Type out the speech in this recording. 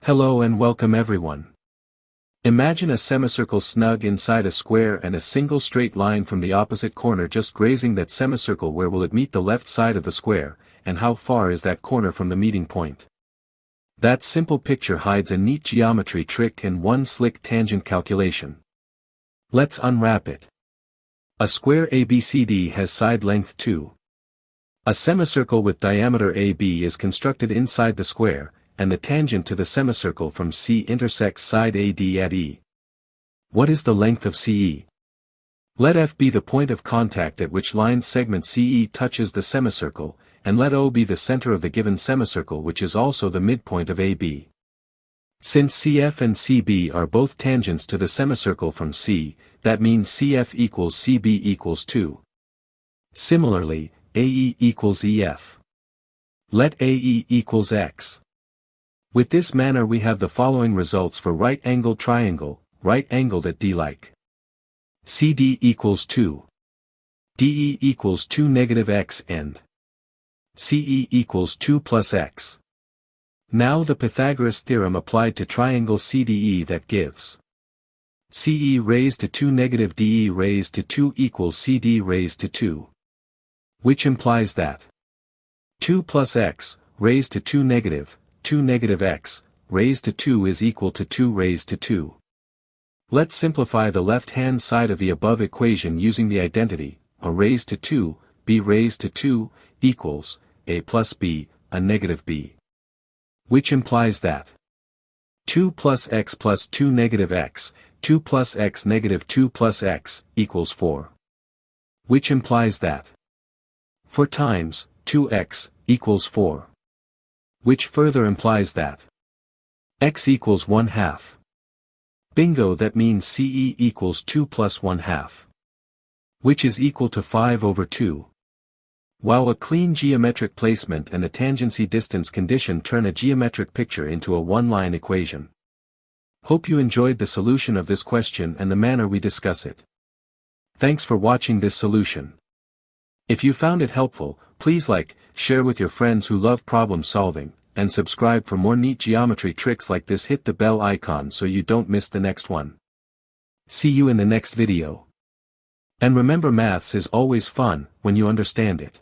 Hello and welcome everyone. Imagine a semicircle snug inside a square and a single straight line from the opposite corner just grazing that semicircle. Where will it meet the left side of the square, and how far is that corner from the meeting point? That simple picture hides a neat geometry trick and one slick tangent calculation. Let's unwrap it. A square ABCD has side length 2. A semicircle with diameter AB is constructed inside the square, and the tangent to the semicircle from C intersects side AD at E. What is the length of CE? Let F be the point of contact at which line segment CE touches the semicircle, and let O be the center of the given semicircle, which is also the midpoint of AB. Since CF and CB are both tangents to the semicircle from C, that means CF equals CB equals 2. Similarly, AE equals EF. Let AE equals X. With this manner we have the following results for right-angled triangle, right-angled at D like. CD equals 2. DE equals 2 negative X and CE equals 2 plus X. Now the Pythagoras theorem applied to triangle CDE that gives CE raised to 2 negative DE raised to 2 equals CD raised to 2. Which implies that 2 plus X raised to 2 negative X raised to 2 is equal to 2 raised to 2. Let's simplify the left-hand side of the above equation using the identity, a raised to 2, b raised to 2, equals, a plus b, a negative b. Which implies that 2 plus x plus 2 negative x, 2 plus x negative 2 plus x, equals 4. Which implies that 4 times 2x equals 4. Which further implies that x equals 1/2. Bingo, that means CE equals 2 plus 1/2. Which is equal to 5/2. While a clean geometric placement and a tangency distance condition turn a geometric picture into a one-line equation. Hope you enjoyed the solution of this question and the manner we discuss it. Thanks for watching this solution. If you found it helpful, please like, share with your friends who love problem solving, and subscribe for more neat geometry tricks like this. Hit the bell icon so you don't miss the next one. See you in the next video. And remember, maths is always fun when you understand it.